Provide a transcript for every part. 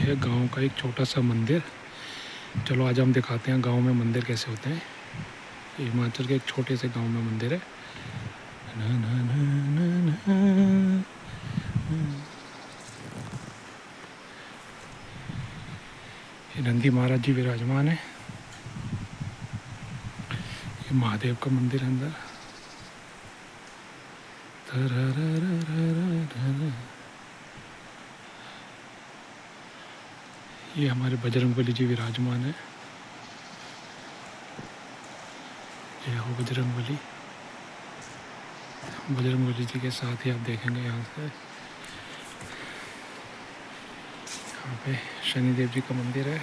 है गांव का एक छोटा सा मंदिर। चलो आज हम दिखाते हैं गांव में मंदिर कैसे होते हैं। ये हिमाचल के एक छोटे से गांव में मंदिर है। ना, ना, ना, ना, ना, ये नंदी महाराज जी विराजमान है। ये महादेव का मंदिर है अंदर। ये हमारे बजरंगबली जी विराजमान है। जय हो बजरंगबली। बजरंगबली जी के साथ ही आप देखेंगे यहाँ से यहाँ पे शनिदेव जी का मंदिर है।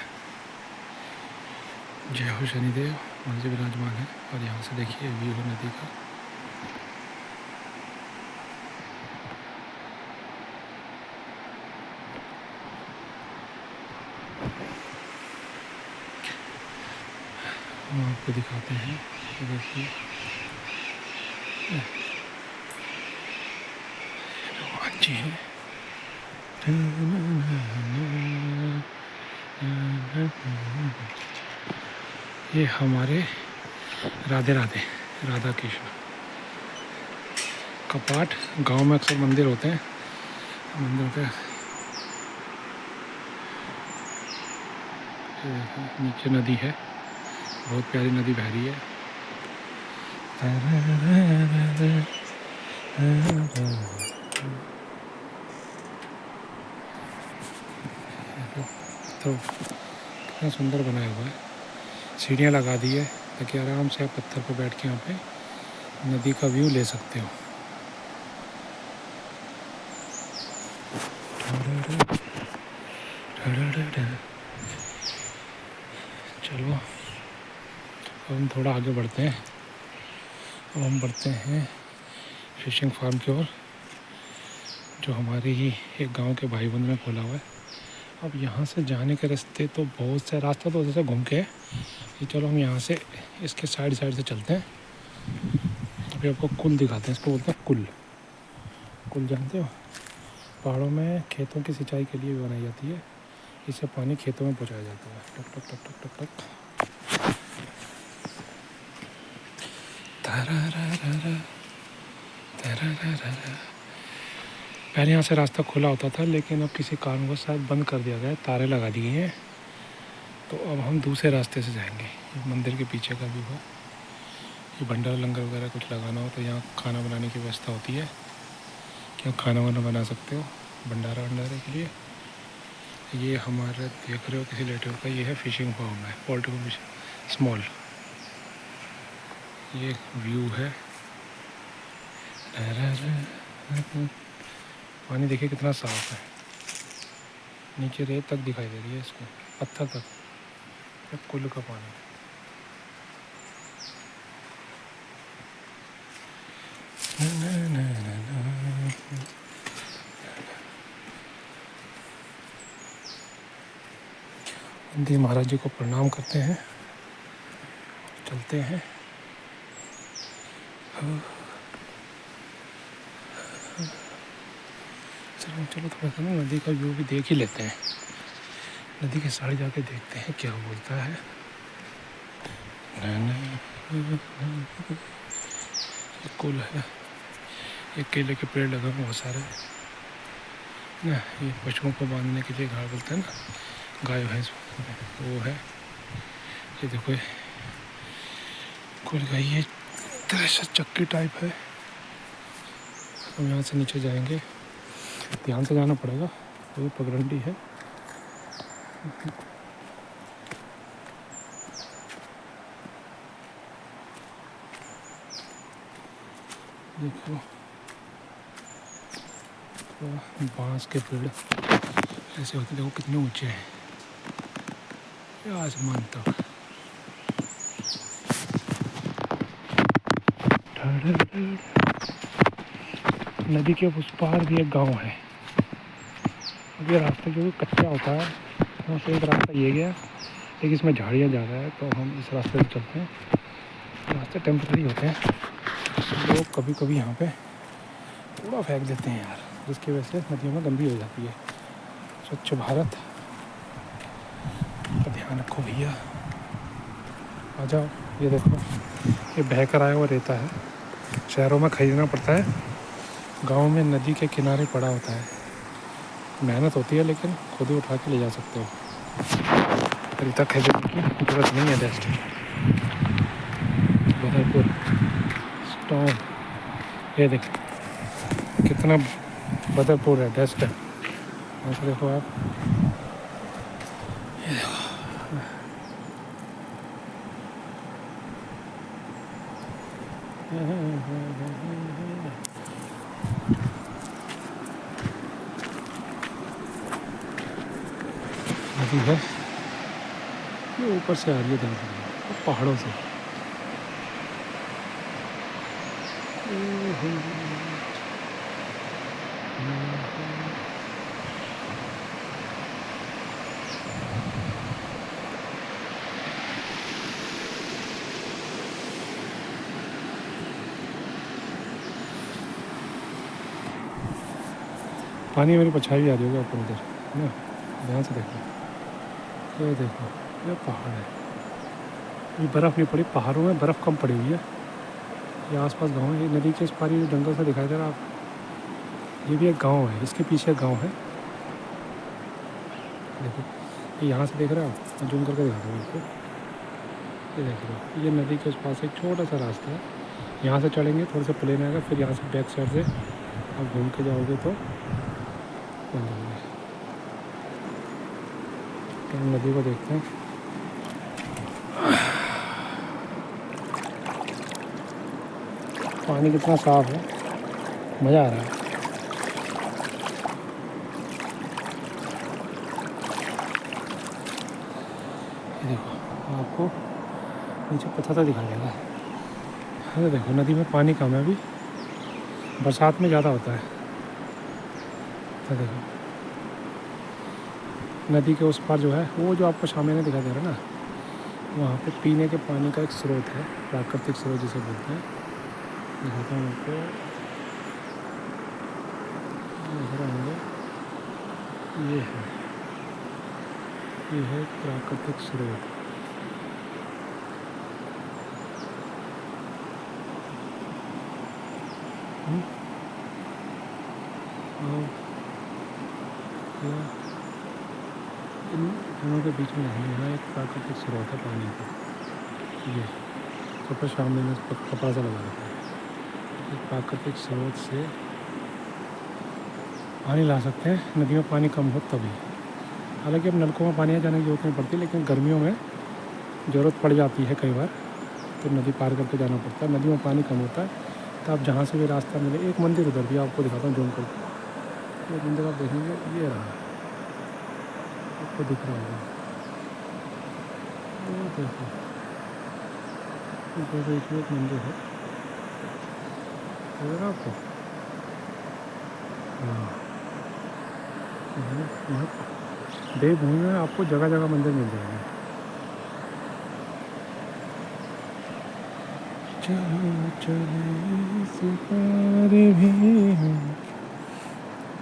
जय हो शनिदेव मंदिर विराजमान है। और यहाँ से देखिए व्यू है नदी का। हम आपको दिखाते हैं। देखिए हनुमान जी हैं। ये हमारे राधे राधे राधा कृष्ण कपाट। गांव में अक्सर मंदिर होते हैं। मंदिर के नीचे नदी है। बहुत प्यारी नदी बह रही है। तो कितना सुंदर बनाया हुआ है। सीढ़ियाँ लगा दी है ताकि आराम से आप पत्थर पर बैठ के यहाँ पे नदी का व्यू ले सकते हो। चलो अब हम थोड़ा आगे बढ़ते हैं। अब हम बढ़ते हैं फिशिंग फार्म की ओर, जो हमारे ही एक गांव के भाई बंधु ने खोला हुआ है। अब यहाँ से जाने के रास्ते तो बहुत से रास्ता तो जैसे घूम के है कि चलो हम यहाँ से इसके साइड से चलते हैं। अभी आपको कुल दिखाते हैं। इसको बोलते हैं कुल। कुल जानते हो, पहाड़ों में खेतों की सिंचाई के लिए भी बनाई जाती है। इससे पानी खेतों में पहुँचाया जाता है। टक टक टक टक टक टक। पहले यहाँ से रास्ता खुला होता था, लेकिन अब किसी कारणवश शायद बंद कर दिया गया है। तारे लगा दी गई हैं। तो अब हम दूसरे रास्ते से जाएंगे। मंदिर के पीछे का भी हो। ये भंडारा लंगर वगैरह कुछ लगाना हो तो यहाँ खाना बनाने की व्यवस्था होती है कि आप खाना वाना बना सकते हो भंडारा के लिए। ये हमारे देख रहे हो किसी रिलेटिव का ये है फिशिंग फार्म है, पोल्ट्री फिश स्मॉल। ये व्यू है। पानी देखिए कितना साफ है। नीचे रेत तक दिखाई दे रही है, इसको पत्थर तक। कुल का पानी। नंदी महाराज जी को प्रणाम करते हैं, चलते हैं। चलो थोड़ा सा ना नदी का व्यू भी देख ही लेते हैं। नदी के साइड जाके देखते हैं क्या बोलता है। कुल है। एक केले के पेड़ लगे बहुत सारे ना। ये पशुओं को बांधने के लिए घाट बोलते हैं ना, गाय भैंस वो है। ये देखो कुल गई है, तरह चक्की टाइप है। हम यहाँ से नीचे जाएंगे, ध्यान से जाना पड़ेगा। ये पगडंडी है। देखो बांस के पेड़ ऐसे होते, देखो कितने ऊंचे हैं, आसमान तक। नदी के उस पार भी एक गांव है। अब ये रास्ता जो कच्चा होता है, वहाँ से एक रास्ता ये गया, लेकिन इसमें झाड़ियाँ ज़्यादा है तो हम इस रास्ते से चलते हैं। रास्ते टेम्पररी होते हैं। लोग कभी कभी यहाँ पे कूड़ा फेंक देते हैं यार, जिसकी वजह से नदियों में गंदी हो जाती है। स्वच्छ भारत रखो भैया, आ जाओ। ये देखो, ये बह कर आया हुआ रहता है, शहरों में ख़रीदना पड़ता है, गांव में नदी के किनारे पड़ा होता है। मेहनत होती है लेकिन खुद ही उठा के ले जा सकते हो, रेता खरीदने की जरूरत नहीं है। बेस्ट बदरपुर स्टोन, ये देखो कितना बदरपुर है, डस्ट है। ऐसे देखो आप, नदी है, ये ऊपर से आ रही है देखो, पहाड़ों से। पानी मेरी परछाई आ रही होगी ऊपर उधर, है ना? ध्यान से देखो, ये देखो, ये पहाड़ है। ये बर्फ़ नहीं पड़ी, पहाड़ों में बर्फ़ कम पड़ी हुई है। ये आसपास गांव है, ये नदी के इस पार ये जंगल सा दिखाई दे रहा है आप, ये भी एक गांव है, इसके पीछे एक गांव है। देखो, ये यहाँ से देख रहे हो आप, मैं जूम करके दिखाता हूँ आपको। ये देख लो, ये नदी के उस पास एक छोटा सा रास्ता है, यहाँ से चढ़ेंगे, थोड़ा सा प्लेन आएगा, फिर यहाँ से बैक साइड से आप घूम के जाओगे तो बन जाओगे। तो हम नदी को देखते हैं। पानी कितना साफ़ है, मज़ा आ रहा है। ये देखो, आपको नीचे पत्थर सा दिखा देगा। अरे देखो, नदी में पानी कम है अभी, बरसात में ज़्यादा होता है। तो देखो, नदी के उस पार जो है, वो जो आपको सामने दिखा दे रहा है ना, वहाँ पे पीने के पानी का एक स्रोत है, प्राकृतिक स्रोत जिसे बोलते हैं। दिखाता हूँ आपको, ये है प्राकृतिक स्रोत। इन दोनों के बीच में यहाँ एक प्राकृतिक स्रोत है पानी का। ये कपड़ा सामने में कपड़ा सा लगा रहता है। एक प्राकृतिक स्रोत से पानी ला सकते हैं, नदी में पानी कम हो तभी। हालांकि अब नलकों में पानी जाने की जरूरत नहीं पड़ती, लेकिन गर्मियों में ज़रूरत पड़ जाती है कई बार, तो नदी पार करके जाना पड़ता है। नदी में पानी कम होता है, तो आप जहाँ से भी रास्ता मिले। एक मंदिर उधर भी आपको दिखाता हूँ जूम करके, एक मंदिर आप देखेंगे, ये रहा, आपको दिख रहा होगा, वो देखो, ऊपर देखिए एक मंदिर है, दिख रहा आपको? हाँ, देवभूमि में आपको जगह जगह मंदिर मिल जाएंगे।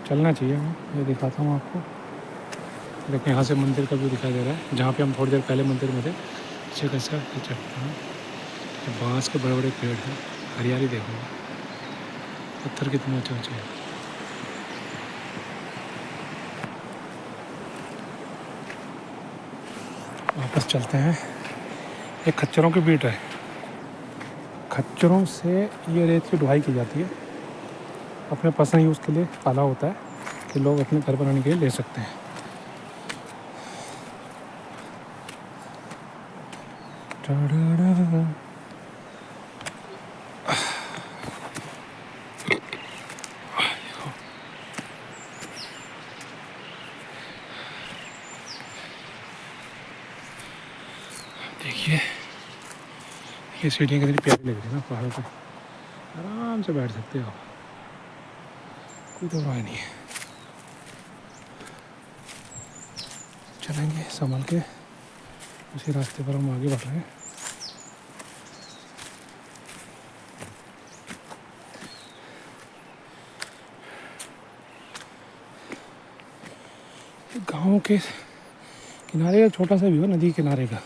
चलना चाहिए, मैं दिखाता हूँ आपको। देखिए, यहाँ से मंदिर का व्यू दिखाई दे रहा है, जहाँ पे हम थोड़ी देर पहले मंदिर में थे। पीछे कैसा चट्टान, बांस के बड़े बड़े पेड़ हैं, हरियाली देखो, पत्थर कितने ऊँचे ऊँचे हैं। वापस चलते हैं। ये खच्चरों की बीट है, खच्चरों से ये रेत की ढुलाई की जाती है, अपने पर्सनल यूज़ के लिए पाला होता है कि लोग अपने घर बनाने के लिए ले सकते हैं। देखिए, ये सीढ़ियाँ कितनी प्यारी लग रही है ना, पहाड़ों पे आराम से बैठ सकते हो आप, कोई घबराए नहीं है। चलेंगे संभल के, उसी रास्ते पर हम आगे बढ़ रहे हैं। गाँव के किनारे का छोटा सा व्यू है नदी किनारे का।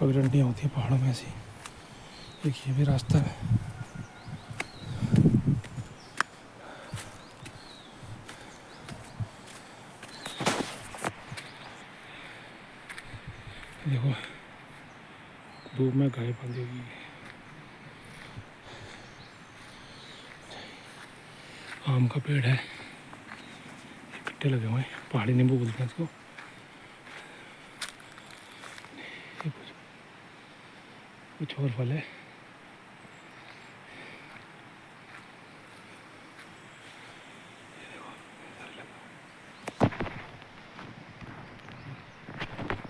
पगडंडियाँ होती है पहाड़ों में ऐसी। एक ये भी रास्ता है। देखो धूप में गाय बांधी हुई है। आम का पेड़ है, कट्टे लगे हुए हैं, पहाड़ी नींबू बोलते हैं इसको। कुछ और फल है।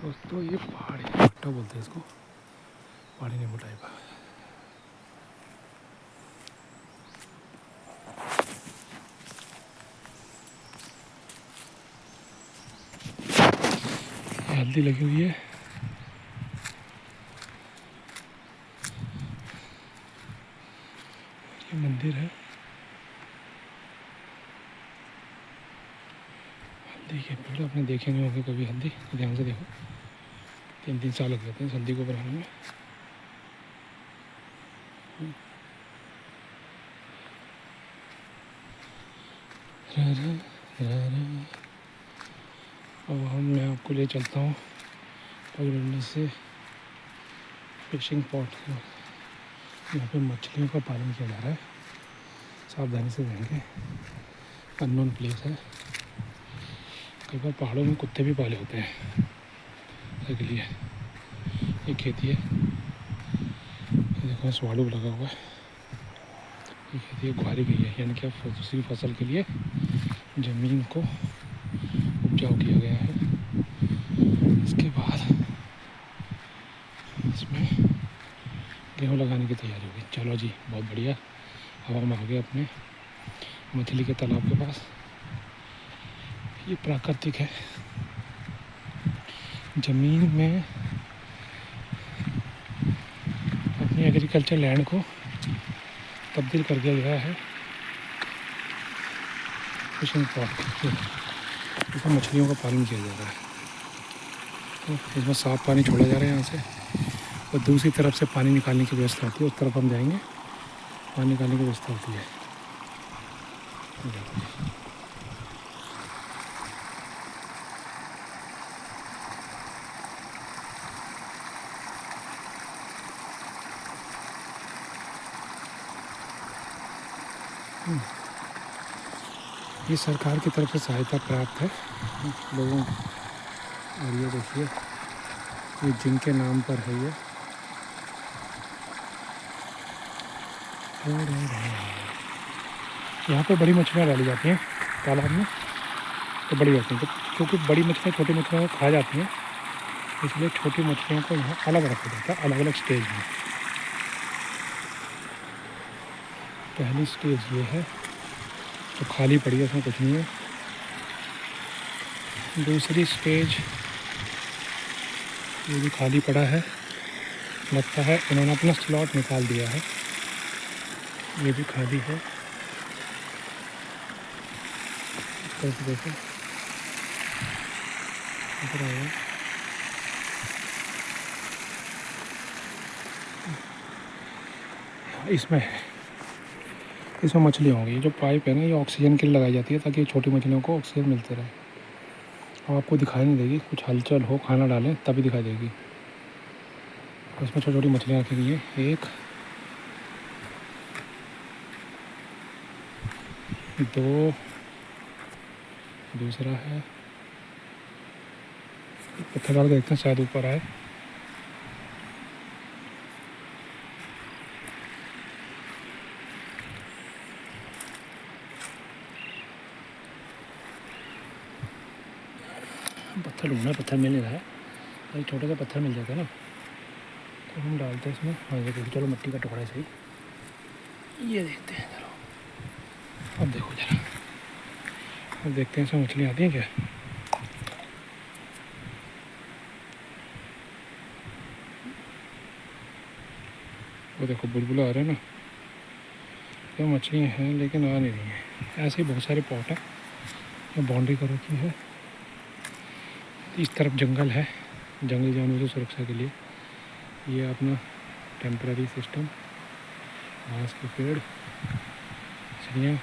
दोस्तों ये पहाड़ी भुट्टा बोलते हैं इसको, पहाड़ी नींबू टाइप का। हल्दी लगी हुई है। ये मंदिर है। हल्दी के पेड़ आपने देखे नहीं होंगे कभी। हल्दी ध्यान से देखो, 3-3 साल लग जाते हैं हल्दी को बढ़ाने में। अब मैं आपको ले चलता हूँ पगडंडी से फिशिंग पॉट। यहाँ पे मछलियों का पालन किया जा रहा है। सावधानी से रहेंगे, अननोन प्लेस है। कई बार पहाड़ों में कुत्ते भी पाले होते हैं के लिए। एक खेती है, ये देखो स्वाडू लगा हुआ है। ये खेती गुहारी गई है, यानी कि दूसरी फसल के लिए ज़मीन को उपजाऊ किया गया है। इसके बाद इसमें गेहूँ लगाने की तैयारी होगी। चलो जी, बहुत बढ़िया। अब हम आ गए अपने मछली के तालाब के पास। ये प्राकृतिक है, ज़मीन में अपनी एग्रीकल्चर लैंड को तब्दील कर दिया गया है फिशिंग पॉट। इसमें मछलियों का पालन किया जा रहा है। तो इसमें साफ पानी छोड़ा जा रहा है यहाँ से, और दूसरी तरफ से पानी निकालने की व्यवस्था होती है। उस तरफ हम जाएंगे, पानी निकालने की व्यवस्था होती है। ये सरकार की तरफ से सहायता प्राप्त है लोगों। और ये देखिए, ये जिनके नाम पर है ये। यहाँ पे बड़ी मछलियाँ डाली जाती हैं तालाब में, तो बड़ी होती हैं। तो क्योंकि बड़ी मछलियाँ छोटी मछलियों को खा जाती हैं, इसलिए छोटी मछलियों को यहाँ अलग रखा जाता है, अलग अलग स्टेज में। पहली स्टेज ये है तो खाली पड़ी है, उसमें कुछ नहीं है। दूसरी स्टेज ये भी खाली पड़ा है, लगता है इन्होंने अपना स्लॉट निकाल दिया है। ये भी खाली है। देखो इधर आया, इसमें है, इसमें मछलियाँ होंगी। जो पाइप है ना, ये ऑक्सीजन के लिए लगाई जाती है ताकि छोटी मछलियों को ऑक्सीजन मिलते रहे। अब आपको दिखाई नहीं देगी, कुछ हलचल हो, खाना डालें तभी दिखाई देगी। इसमें छोटी छोटी मछलियाँ रखी गई हैं। एक, दो, दूसरा है। पत्थर डाल के देखते हैं, शायद ऊपर आए। पत्थर ढूंढना, पत्थर मिल नहीं रहा है। अरे छोटे से पत्थर मिल जाता है ना, तो हम डालते हैं इसमें। हाँ ये देखो, चलो मिट्टी का टुकड़ा सही, ये देखते हैं। चलो अब देखो जरा, और देखते हैं इसमें मछली आती हैं क्या। वो देखो बुलबुला आ रहे हैं ना, ये मछलियाँ हैं लेकिन आ नहीं रही हैं। ऐसे ही बहुत सारे पॉट हैं, ये बाउंड्री कर रखी है। इस तरफ जंगल है, जंगली जानवरों की सुरक्षा के लिए ये अपना टेम्पररी सिस्टम, घास के पेड़, मछलियाँ।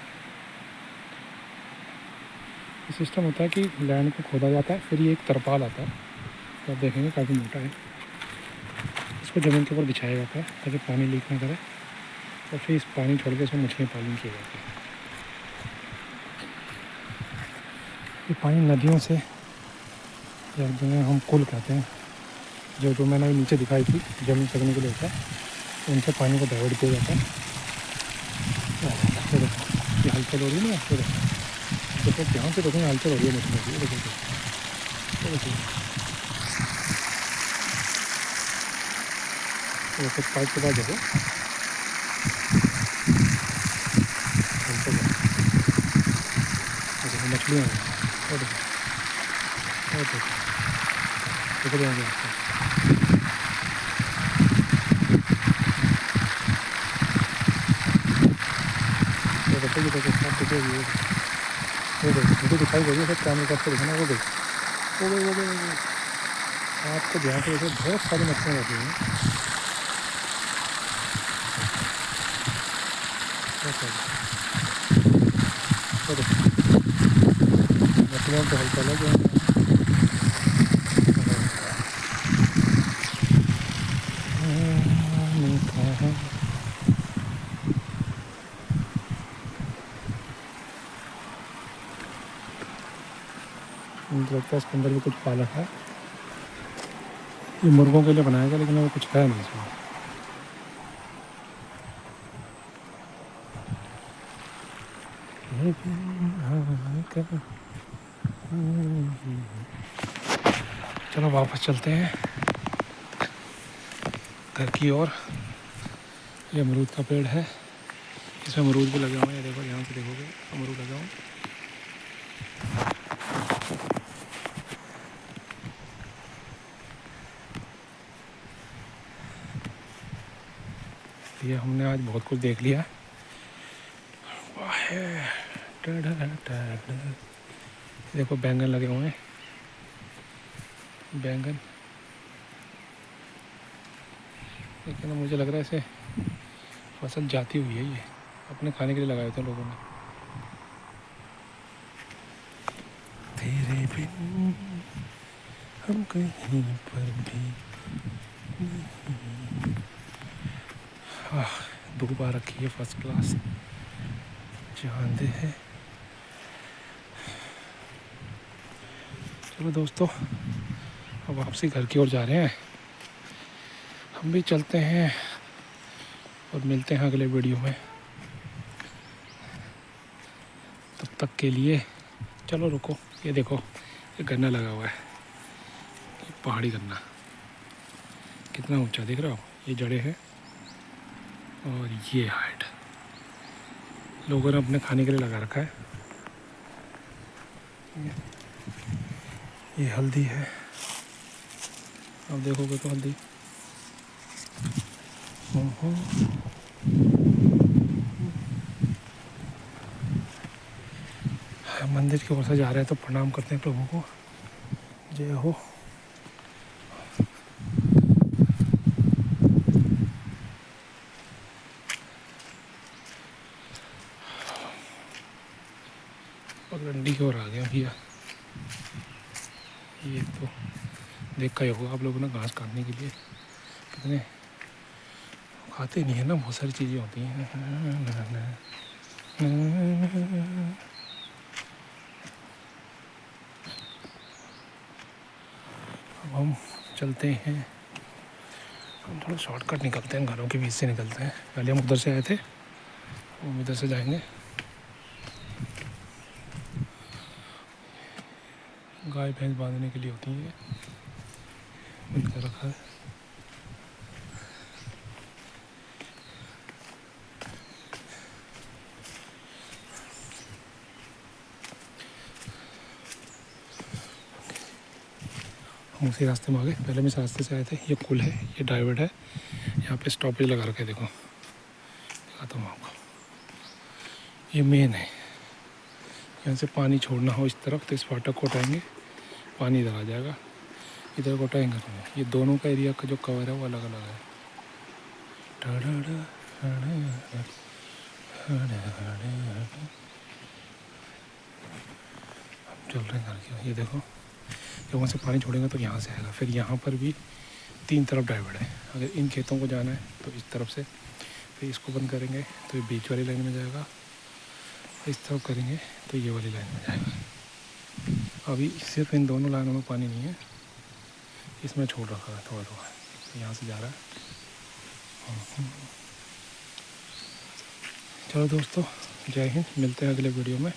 ये सिस्टम होता है कि लैंड को खोदा जाता है, फिर ये एक तरपाल आता है, तो आप देखेंगे काफ़ी मोटा है। इसको ज़मीन के ऊपर बिछाया जाता है ताकि पानी लीक ना करे, और फिर इस पानी छोड़ के इसमें मछलियाँ पालन किए जाते हैं। ये पानी नदियों से, या जिन्हें हम कुल कहते हैं, जो मैंने नीचे दिखाई थी जमीन चढ़ने के लिए होता है, उनसे पानी को डाइवर्ट किया जाता है। ये देखो ये हलचल हो रही है ना, ये देखो ध्यान से देखो, हलचल हो रही है मछलियों की। देखो कुछ पाइप के बाद देखो हलचल है, देखो मछलियाँ हैं। और देखो देखो जाएंगे आपको, देखो ये देखो सब देखो, वो गई मुझे दिखाई गई है, सब कैमरे करके देखना। वो गई आपको ध्यान से देखो, बहुत सारी मछलियाँ रहती हैं। मछलियों को हल्का लग गया। मुझे लगता है इसके अंदर भी कुछ पालक है, ये मुर्गों के लिए बनाया गया, लेकिन वो कुछ है नहीं इसमें। चलो वापस चलते हैं घर की ओर। ये अमरूद का पेड़ है, इसमें अमरूद भी लगे हुए हैं। देखो यहाँ से देखोगे अमरूद लगे हुए हैं। ये हमने आज बहुत कुछ देख लिया। देखो बैंगन लगे हुए हैं, बैंगन, लेकिन मुझे लग रहा है इसे फसल जाती हुई है, ये अपने खाने के लिए लगाए थे लोगों ने। तेरे बिन हम कहीं पर भी धूप आ रखी है, फर्स्ट क्लास चांद है। चलो दोस्तों, अब वापसी घर की ओर जा रहे हैं, हम भी चलते हैं और मिलते हैं अगले वीडियो में। तब तक के लिए चलो रुको, ये देखो ये गन्ना लगा हुआ है, ये पहाड़ी गन्ना कितना ऊंचा दिख रहा हो, ये जड़ें हैं और ये हाइट लोगों ने अपने खाने के लिए लगा रखा है। ये हल्दी है, आप देखोगे तो हल्दी। मंदिर की ओर से जा रहे हैं तो प्रणाम करते हैं प्रभु को, जय हो। पगडंडी की ओर आ गया भैया। ये तो देखा ही होगा आप लोगों ने, घास काटने के लिए कितने खाते नहीं है ना, बहुत सारी चीज़ें होती हैं। अब हम चलते हैं, हम थोड़ा शॉर्टकट निकलते हैं, घरों के बीच से निकलते हैं। पहले हम उधर से आए थे, हम इधर से जाएंगे। गाय भैंस बांधने के लिए होती है, उनका रखा है। हम उसी रास्ते में आ गए, पहले हम इस रास्ते से आए थे। ये पुल है, ये डाइवर्ट है, यहाँ पे स्टॉपेज लगा रखे, देखो दिखाता हूँ आपको। ये मेन है, यहाँ से पानी छोड़ना हो इस तरफ तो इस फाटक को उठाएंगे, पानी इधर आ जाएगा, इधर को उठाएंगे तो ये दोनों का एरिया का जो कवर है वो अलग अलग है। चल रहे हैं घर के, ये देखो जब वहाँ से पानी छोड़ेंगे तो यहाँ से आएगा। फिर यहाँ पर भी 3 तरफ डाइवर्ट है, अगर इन खेतों को जाना है तो इस तरफ से, फिर इसको बंद करेंगे तो ये बीच वाली लाइन में जाएगा, इस तरफ करेंगे तो ये वाली लाइन में जाएगा। अभी सिर्फ इन दोनों लाइनों में पानी नहीं है, इसमें छोड़ रखा है थोड़ा थोड़ा, तो यहाँ से जा रहा है। चलो दोस्तों, जय हिंद, मिलते हैं अगले वीडियो में।